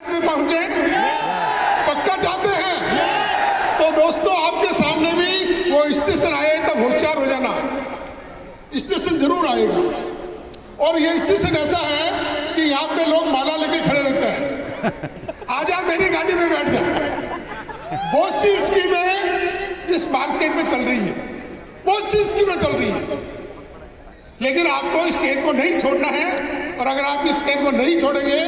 में पहुंचे, पक्का चाहते हैं तो दोस्तों आपके सामने भी वो स्टेशन आए तब होशियार हो जाना। स्टेशन जरूर आएगा और ये स्टेशन ऐसा है कि यहाँ पे लोग माला लेके खड़े रहते हैं। आजा मेरी गाड़ी में बैठ जा। बहुत सी स्कीमें इस मार्केट में चल रही है, बहुत सी स्कीमें चल रही है, लेकिन आपको स्टेट को नहीं छोड़ना है। और अगर आप स्टेट को नहीं छोड़ेंगे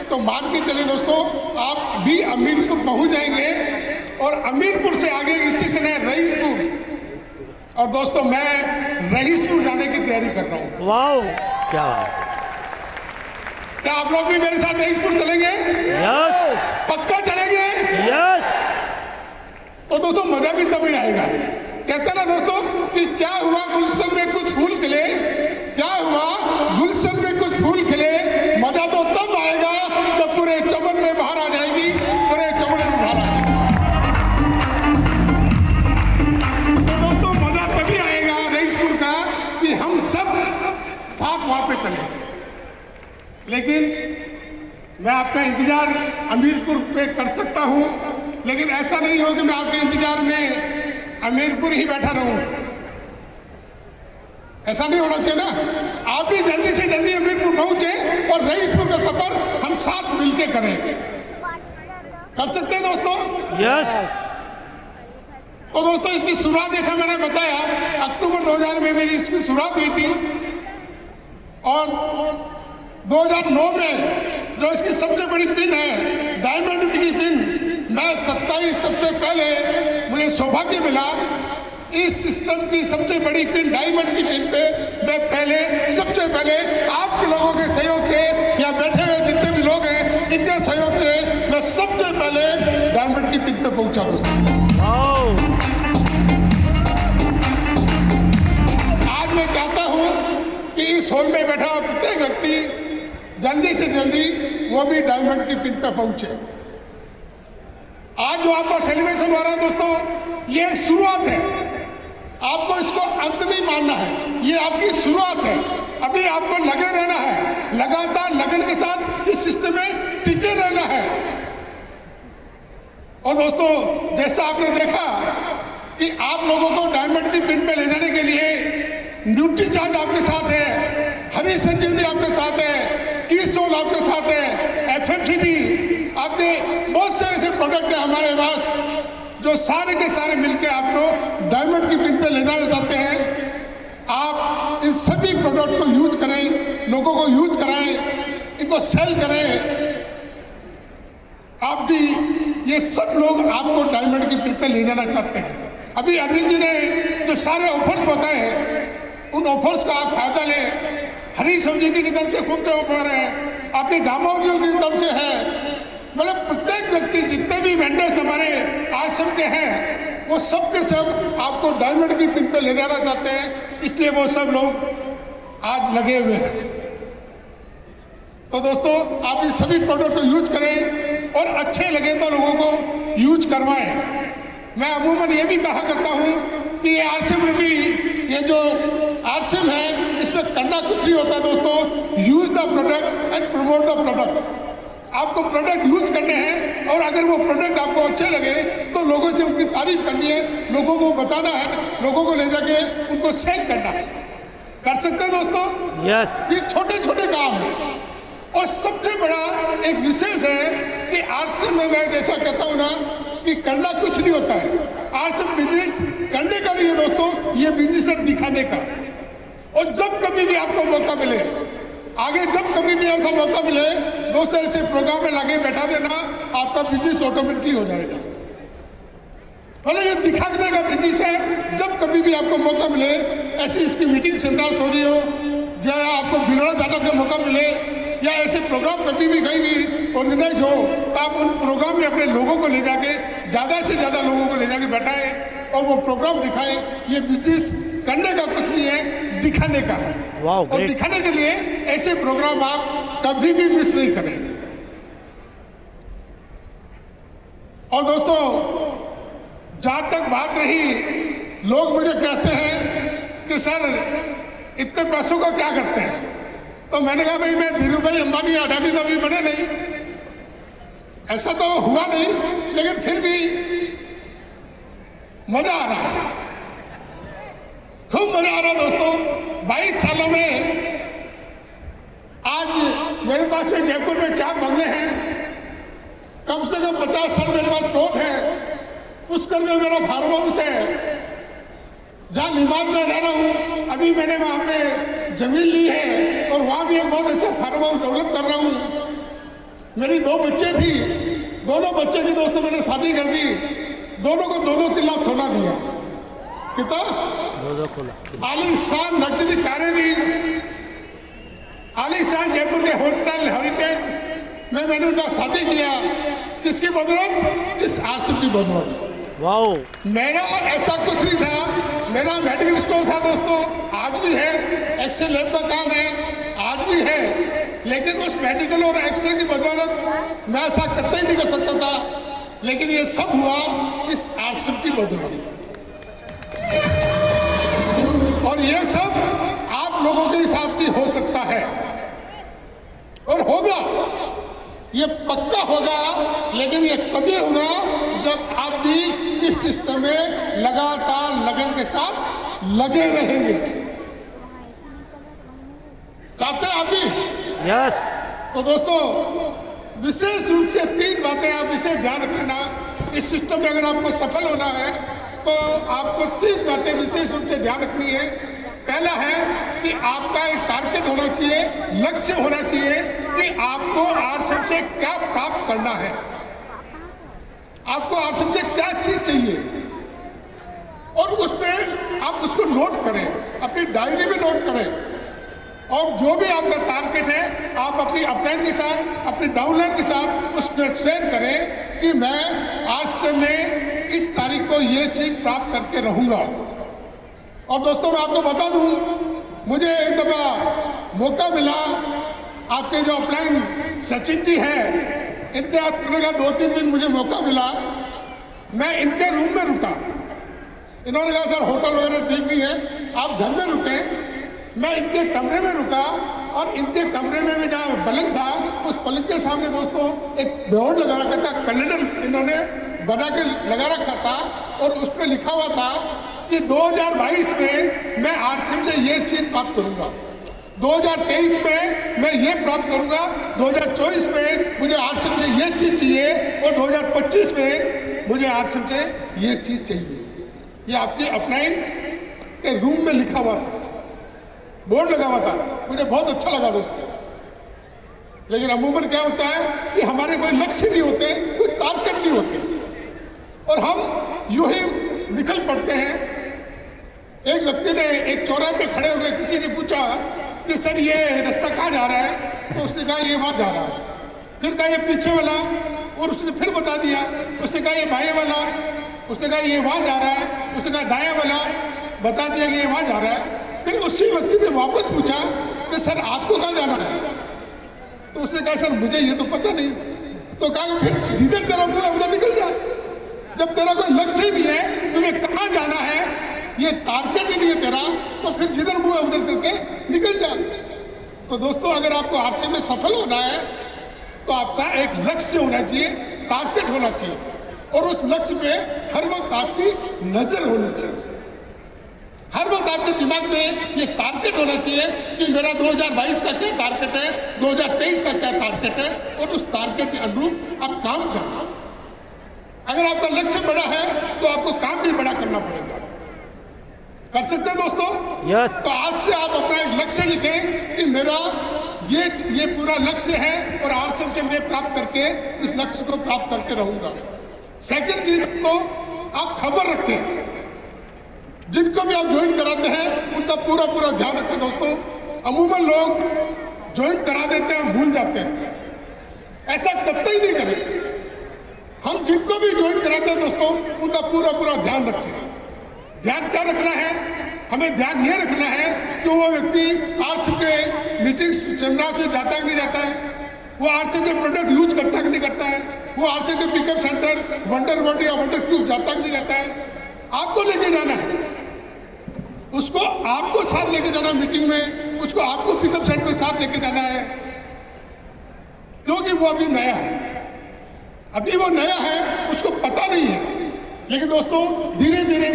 तो मान के चले दोस्तों आप भी अमीरपुर पहुंच जाएंगे। और अमीरपुर से आगे स्टेशन है रईसपुर। और दोस्तों मैं रईसपुर जाने की तैयारी कर रहा हूं। वाओ, क्या बात। क्या आप लोग भी मेरे साथ रईसपुर चलेंगे? यस, पक्का चलेंगे? यस। तो दोस्तों मजा भी तभी आएगा। कहते हैं ना दोस्तों कि क्या हुआ गुलशन में कुछ फूल खिले, क्या हुआ गुलशन में कुछ फूल खिले, मजा तो तब आएगा जब पूरे चमन में बाहर आ जाएगी, पूरे चमन में बाहर आ जाएगी। तो दोस्तों मजा तभी आएगा रईसपुर का कि हम सब साथ वहां पे चले। लेकिन मैं आपका इंतजार अमीरपुर पे कर सकता हूं, लेकिन ऐसा नहीं हो कि मैं आपके इंतजार में अमीरपुर ही बैठा रहूं। ऐसा नहीं होना चाहिए ना। आप भी जल्दी से जल्दी अमीरपुर पहुंचे और रईसपुर का सफर हम साथ मिलके करें। कर सकते हैं दोस्तों? यस। तो दोस्तों इसकी शुरुआत जैसा मैंने बताया अक्टूबर 2000 में मेरी इसकी शुरुआत हुई थी और 2009 में जो इसकी सबसे बड़ी पिन है डायमंड की पिन, मैं 27 सबसे पहले मुझे सौभाग्य मिला इस सिस्टम की सबसे बड़ी पिन डायमंड की पिन पे मैं पहले सबसे पहले आपके लोगों के सहयोग से या बैठे हुए जितने भी लोग हैं इनके सहयोग से मैं सबसे पहले डायमंड की पिन पे पहुंचा दोस्तों। आज मैं चाहता हूं कि इस हॉल में बैठा प्रत्येक व्यक्ति जल्दी से जल्दी वो भी डायमंड की पिन पे पहुंचे। आज जो आपका सेलिब्रेशन हो रहा है दोस्तों ये एक शुरुआत है, आपको इसको अंत नहीं मानना है, ये आपकी शुरुआत है। अभी आपको लगे रहना है, लगातार लगन के साथ इस सिस्टम में टिके रहना है। और दोस्तों जैसा आपने देखा कि आप लोगों को डायमंड की पिन पे ले जाने के लिए न्यूट्री चार्ज आपके साथ है, हरी संजीवनी आपके साथ है, कीसोल आपके साथ है, एफएमसीजी आपके बहुत से ऐसे प्रोडक्ट है हमारे पास जो सारे के सारे मिलके आपको डायमंड की पिन पे ले जाना चाहते हैं। आप इन सभी प्रोडक्ट को यूज करें, लोगों को यूज कराएं, इनको सेल करें। आप भी ये सब लोग आपको डायमंड की पिन पे ले जाना चाहते हैं। अभी अरविंद जी ने जो सारे ऑफर्स बताए हैं उन ऑफर्स का आप फायदा लें। हरी संजीवनी की तरफ से खूब से ऑफर है, आपके गामा उज्ज्वल की तरफ से है। मतलब प्रत्येक व्यक्ति जितने भी वेंडर्स हमारे आश्रम के हैं वो सब के सब आपको डायमंड की पिन पे ले जाना चाहते हैं, इसलिए वो सब लोग आज लगे हुए हैं। तो दोस्तों आप इन सभी प्रोडक्ट को यूज करें और अच्छे लगे तो लोगों को यूज करवाएं। मैं अमूमन ये भी कहा करता हूँ कि ये आरसीएम भी ये जो आरसीएम है इसमें करना कुछ नहीं होता दोस्तों, use the product and promote the product. आपको प्रोडक्ट यूज करने हैं और अगर वो प्रोडक्ट आपको अच्छे लगे तो लोगों से उनकी तारीफ करनी है, लोगों को बताना है, लोगों को ले जाके उनको सेल करना है। कर सकते हैं दोस्तों? यस। ये छोटे छोटे काम हैं और सबसे बड़ा एक विशेष है कि आरसीएम में मैं जैसा कहता हूँ ना कि करना कुछ नहीं होता है। आरसीएम बिजनेस करने का नहीं है दोस्तों, ये बिजनेस है दिखाने का। और जब कभी भी आपको मौका मिले, आगे जब कभी भी ऐसा मौका मिले दोस्तों ऐसे प्रोग्राम में लाके बैठा देना, आपका बिजनेस ऑटोमेटिकली हो जाएगा। मतलब ये दिखाने का बिजनेस है। जब कभी भी आपको मौका मिले, ऐसी इसकी मीटिंग सेमिनार्स हो रही हो या आपको भिलवाड़ा जाने का मौका मिले या ऐसे प्रोग्राम कभी भी कहीं भी ऑर्गेनाइज हो तो आप उन प्रोग्राम में अपने लोगों को ले जाके ज़्यादा से ज़्यादा लोगों को ले जाके बैठाएं और वो प्रोग्राम दिखाएं। ये बिजनेस करने का कुछ नहीं है, दिखाने का है। और दिखाने के लिए ऐसे प्रोग्राम आप कभी भी मिस नहीं करें। और दोस्तों जहां तक बात रही, लोग मुझे कहते हैं कि सर इतने पैसों का क्या करते हैं, तो मैंने कहा भाई मैं धीरू भाई अंबानी अडानी तो अभी बने नहीं, ऐसा तो हुआ नहीं, लेकिन फिर भी मजा आ रहा है, खूब मजा आ रहा है दोस्तों। 22 सालों में आज मेरे पास में जयपुर में 4 बंगले हैं, कम से कम 50 साल मेरे पास प्लॉट है, पुष्कर में मेरा फार्म हाउस है, जहाँ निमाद में रह रहा हूँ। अभी मैंने वहाँ पे जमीन ली है और वहाँ भी एक बहुत अच्छा फार्म हाउस डेवलप कर रहा हूँ। मेरी 2 बच्चे थी, दोनों बच्चे की दोस्तों मैंने शादी कर दी, दोनों को 2-2 किलो सोना दिया। कितना? 2-2 किलो। आलीशान लग्जरी कारें दी, आलीशान जयपुर के होटल हेरिटेज में मैंने उनका शादी किया। किसकी बदौलत? इस आरसीएम की बदौलत। वाओ। मेरा ऐसा कुछ नहीं था, मेरा मेडिकल स्टोर था दोस्तों, आज भी है, एक्सरे लैब का काम है, आज भी है, लेकिन उस मेडिकल और एक्सरे की बदौलत मैं ऐसा कतई नहीं कर सकता था, लेकिन ये सब हुआ इस आरसीएम की बदौलत। और ये सब आप लोगों के हिसाब से हो सकता है और होगा, ये पक्का होगा, लेकिन ये कभी होगा जब आप भी इस सिस्टम में लगातार लगन के साथ लगे रहेंगे। चाहते हैं आप भी? यस। तो दोस्तों, विशेष रूप से 3 बातें आप इसे ध्यान रखना। इस सिस्टम में अगर आपको सफल होना है तो आपको 3 बातें विशेष रूप से ध्यान रखनी है। पहला है कि आपका एक टारगेट होना चाहिए, लक्ष्य होना चाहिए कि आपको आरसीएम से क्या प्राप्त करना है, आपको आरसीएम से क्या चीज चाहिए, और उसमें आप उसको नोट करें, अपनी डायरी में नोट करें। और जो भी आपका टारगेट है आप अपनी अपलाइन के साथ, अपनी डाउनलाइन के साथ उसमें शेयर करें कि मैं आज से में इस तारीख को ये चीज प्राप्त करके रहूंगा। और दोस्तों मैं आपको बता दूं, मुझे एक दफा मौका मिला, आपके जो अपलाइन सचिन जी हैं, इनके हाथ मिलने का 2-3 दिन मुझे मौका मिला। मैं इनके रूम में रुका, इन्होंने कहा सर होटल वगैरह ठीक नहीं है, आप घर में रुके। मैं इनके कमरे में रुका और इनके कमरे में जहाँ पलंग था, उस पलंग के सामने दोस्तों एक बोर्ड लगा रखा था, कैलेंडर इन्होंने बना के लगा रखा था और उस पर लिखा हुआ था कि 2022 में मैं आरसीएम से ये चीज प्राप्त करूंगा, 2023 में मैं ये प्राप्त करूंगा, 2024 में मुझे आरसीएम से ये चीज चाहिए और 2025 में मुझे आरसीएम से ये चीज चाहिए। ये आपकी अपलाइन के रूम में लिखा हुआ था, बोर्ड लगा हुआ था, मुझे बहुत अच्छा लगा दोस्तों। लेकिन अमूमन क्या होता है कि हमारे कोई लक्ष्य नहीं होते, कोई टारगेट नहीं होते और हम यूं ही निकल पड़ते हैं। एक व्यक्ति ने एक चौराहे पे खड़े हो गए, किसी ने पूछा कि सर ये रास्ता कहाँ जा रहा है, तो उसने कहा ये वहाँ जा रहा है। फिर कहा ये पीछे वाला, और उसने फिर बता दिया। उसने कहा ये बाएं वाला, उसने कहा ये वहाँ जा रहा है, उसने कहा दायां वाला, बता दिया कि ये वहाँ जा रहा है। फिर उसी व्यक्ति ने वापस पूछा कि सर आपको कहाँ जाना है, तो उसने कहा सर मुझे ये तो पता नहीं। तो कहा फिर जिधर तेरा मुंह है उधर निकल जा, जब तेरा कोई लक्ष्य ही नहीं है, तुम्हें कहाँ जाना है, ये टारगेट ही नहीं है तेरा, तो फिर जिधर मुंह है उधर करके निकल जा। तो दोस्तों अगर आपको आरसीएम में सफल होना है तो आपका एक लक्ष्य होना चाहिए, टारगेट होना चाहिए, और उस लक्ष्य पे हर वक्त आपकी नजर होनी चाहिए। हर वक्त आपके दिमाग में ये टारगेट होना चाहिए कि मेरा 2022 का क्या टारगेट है, 2023 का क्या टारगेट है, और उस टारगेट के अनुरूप आप काम करें। अगर आपका लक्ष्य बड़ा है तो आपको काम भी बड़ा करना पड़ेगा। कर सकते हैं दोस्तों? यस। तो आज से आप अपना एक लक्ष्य लिखें कि मेरा ये पूरा लक्ष्य है और आरसीएम के मैं प्राप्त करके इस लक्ष्य को प्राप्त करके रहूंगा। सेकंड चीज तो आप खबर रखें, जिनको भी आप ज्वाइन कराते हैं उनका पूरा ध्यान रखें दोस्तों। अमूमन लोग ज्वाइन करा देते हैं और भूल जाते हैं, ऐसा कतई नहीं करें। हम जिनको भी ज्वाइन कराते हैं दोस्तों उनका पूरा ध्यान रखें। ध्यान क्या रखना है? हमें ध्यान ये रखना है कि वो व्यक्ति आरसीएम के मीटिंग्स सेमिनार से जाता है कि नहीं जाता है, वो आरसीएम के प्रोडक्ट यूज करता है कि नहीं करता है, वो आरसीएम के पिकअप सेंटर वंडर वर्ड या वंडर क्यूब जाता है कि नहीं जाता है। आपको लेके जाना है, उसको आपको साथ लेके जाना मीटिंग में, उसको आपको पिकअप सेंटर में साथ लेके जाना है, क्योंकि वो अभी नया है। अभी वो नया है, उसको पता नहीं है, लेकिन दोस्तों धीरे धीरे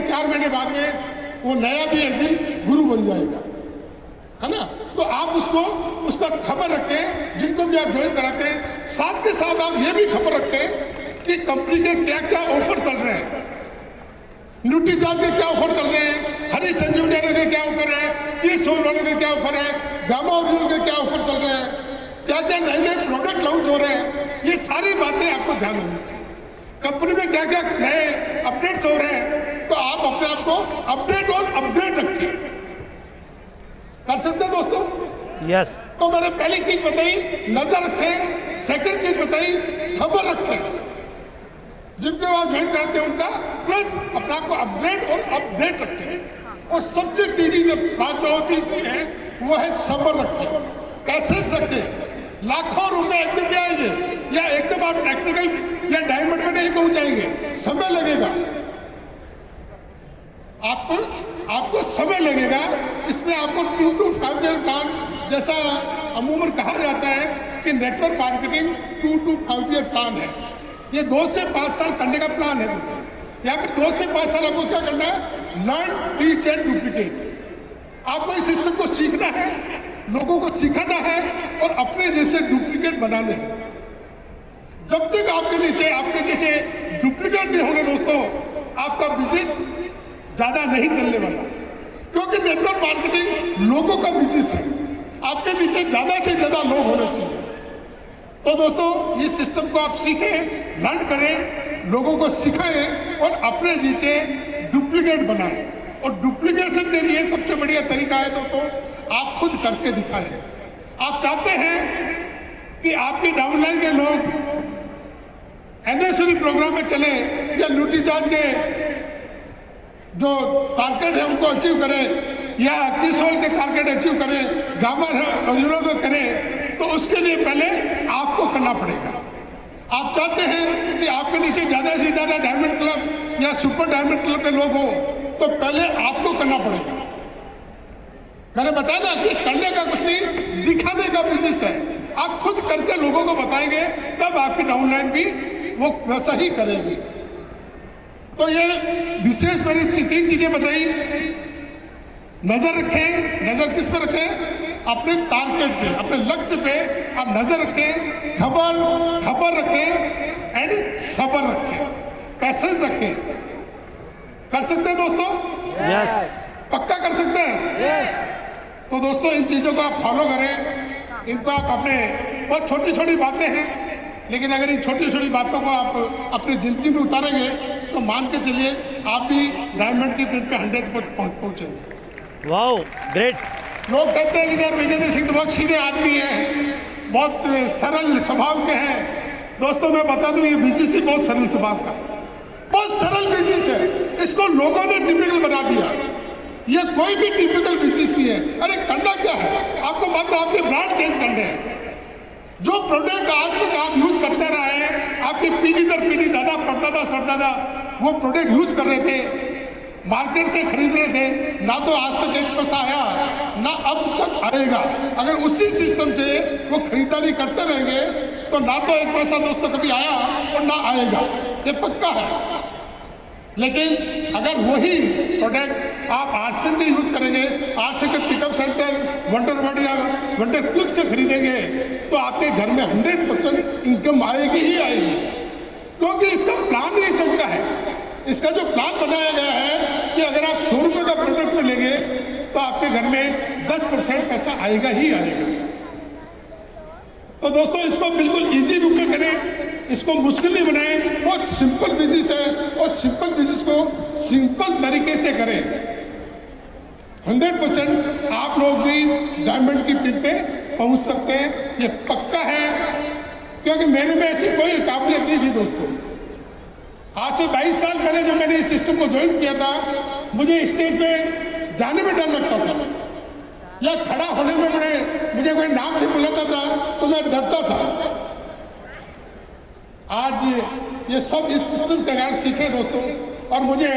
4 महीने बाद में वो नया भी एक दिन गुरु बन जाएगा, है ना। तो आप उसका खबर रखें, जिनको भी आप ज्वाइन कराते हैं। साथ के साथ आप ये भी खबर रखें कि कंपनी के क्या क्या ऑफर चल रहे हैं, न्यूट्रीचार्ज के क्या ऑफर चल रहे हैं, हरी संजीवनी के क्या ऑफर है, किस वाले के क्या ऑफर है, गामा ओरिजिनल के क्या ऑफर चल रहे हैं, क्या क्या नए नए प्रोडक्ट लॉन्च हो रहे हैं। ये सारी बातें आपको ध्यान होनी चाहिए। कंपनी में क्या क्या नए अपडेट्स हो रहे हैं, तो आप अपने आप को अपडेट और अपडेट रखिए। कर सकते हैं दोस्तों? यस। तो मैंने पहली चीज बताई नजर रखें, सेकंड चीज बताई खबर रखें, जिनको आप ज्वाइन कराते हैं उनका, प्लस अपने आप को अपडेट और अपडेट रखें। और सबसे तीसरी बात जो तीसरी है वो है सब्र रखें, पैसेंस रखें। लाखों रुपए एकदम नहीं आएंगे, या एकदम आप टेक्निकल या डायमंड में नहीं पहुंच जाएंगे, समय लगेगा। आपको समय लगेगा। इसमें आपको 2 to 5 ईयर प्लान, जैसा अमूमन कहा जाता है कि network marketing 2 to 5 year plan है। ये 2 से 5 साल करने का प्लान है। यहाँ पे 2 से 5 साल आपको क्या करना है? Learn, teach and duplicate. आपको इस सिस्टम को सीखना है, लोगों को सिखाना है और अपने जैसे डुप्लीकेट बनाने हैं। जब तक आपके जैसे डुप्लीकेट नहीं होंगे दोस्तों, आपका बिजनेस ज्यादा नहीं चलने वाला, क्योंकि नेटवर्क मार्केटिंग लोगों का बिजनेस है। आपके नीचे ज्यादा से ज्यादा लोग होने चाहिए। तो दोस्तों, इस सिस्टम को आप सीखें, लर्न करें, लोगों को सिखाएं और अपने नीचे डुप्लीकेट बनाएं। और डुप्लीकेशन के लिए सबसे बढ़िया तरीका है दोस्तों, आप खुद करके दिखाएं। आप चाहते हैं कि आपके डाउनलाइन के लोग एनिवर्सरी प्रोग्राम में चले या न्यूट्रीचार्ज के जो टारगेट है उनको अचीव करें, या किसोल के टारगेट अचीव करें, गामा ओरिजिनल को करें, तो उसके लिए पहले आपको करना पड़ेगा। आप चाहते हैं कि आपके नीचे ज़्यादा से ज़्यादा डायमंड क्लब या सुपर डायमंड क्लब के लोग हो, तो पहले आपको करना पड़ेगा। मैंने बताया ना कि करने का कुछ नहीं, दिखाने का बिजनेस है। आप खुद करके लोगों को बताएंगे, तब आपकी डाउनलाइन भी वो वैसा ही करेगी। तो ये विशेष मैंने 3 चीजें बताई। नजर रखें। नजर किस पे रखें? अपने टारगेट पे, अपने लक्ष्य पे आप नजर रखें। खबर रखें एंड सब्र रखें, पैसेंस रखें। कर सकते हैं दोस्तों? यस। पक्का कर सकते हैं? यस। तो दोस्तों, इन चीजों को आप फॉलो करें। इनको आप अपने, बहुत छोटी छोटी बातें हैं, लेकिन अगर इन छोटी छोटी बातों को आप अपनी जिंदगी में उतारेंगे तो मान के चलिए आप भी डायमंड की पिन पे 100 पर पहुंचेंगे। Wow, great. लोग कहते हैं कि यार विजेंद्र सिंह तो बहुत सीधे आदमी हैं, बहुत सरल स्वभाव के हैं। दोस्तों, मैं बता दूं, ये बिजनेस ही बहुत सरल स्वभाव का, बहुत सरल बिजनेस है। इसको लोगों ने टिपिकल बना दिया। ये कोई भी टिपिकल बिजनेस नहीं है। अरे करना क्या है? आपको मात्र आपके ब्रांड चेंज करने हैं। जो प्रोडक्ट आज तक आप यूज करते रहे हैं, आपकी पीढ़ी दर पीढ़ी, दादा परदादा सरदादा वो प्रोडक्ट यूज कर रहे थे, मार्केट से खरीद रहे थे, ना तो आज तक एक पैसा आया, ना अब तक आएगा। अगर उसी सिस्टम से वो खरीदारी करते रहेंगे तो ना तो एक पैसा दोस्तों कभी आया और ना आएगा, ये पक्का है। लेकिन अगर वही प्रोडक्ट आप आरसी में यूज करेंगे, आरसी के पिकअप सेंटर, वंडर वर्ड या वंडर क्लिक से खरीदेंगे, तो आपके घर में 100% इनकम आएगी ही आएगी, क्योंकि इसका प्लान ही इस ढंग का है। इसका जो प्लान बनाया गया है कि अगर आप 100 रुपये का प्रोडक्ट में लेंगे तो आपके घर में 10% पैसा आएगा ही आएगा। तो दोस्तों, इसको बिल्कुल इजी रूप में करें, इसको मुश्किल नहीं बनाएं। बहुत सिंपल बिजनेस है और सिंपल बिजनेस को सिंपल तरीके से करें। 100% आप लोग भी डायमंड की पिन पे पहुंच सकते हैं, ये पक्का है। क्योंकि मेरे में ऐसी कोई काबिलियत नहीं थी दोस्तों। आज से 22 साल पहले जब मैंने इस सिस्टम को ज्वाइन किया था, मुझे स्टेज पे जाने में डर लगता था, या खड़ा होने में मुझे कोई नाम से बुलाता था तो मैं डरता था। आज ये सब इस सिस्टम के कारण सीखे दोस्तों। और मुझे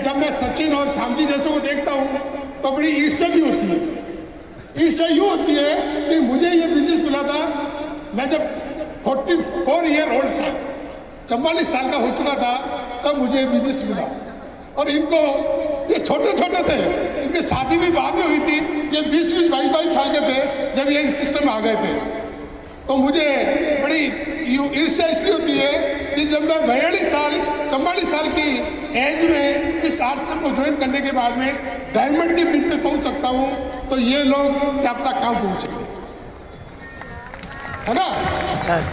जब मैं सचिन और श्यामजी जैसे को देखता हूँ तो बड़ी ईर्ष्या भी होती है। ईर्ष्या यूँ होती है कि मुझे ये बिजनेस मिला था मैं जब 44 ईयर ओल्ड था, 44 साल का हो चुका था तब मुझे बिजनेस मिला। और इनको, ये छोटे छोटे थे, इनकी शादी भी बाद में हुई थी, ये 20-20, 22-22 साल के थे जब ये इस सिस्टम में आ गए थे। तो मुझे बड़ी ईर्ष्या इसलिए होती है कि जब मैं 44 साल की एज में इस आर्ट्स को ज्वाइन करने के बाद में डायमंड की पिन पे पहुंच सकता हूं, तो ये लोग क्या पता कहाँ पहुंचेंगे, है ना। Yes.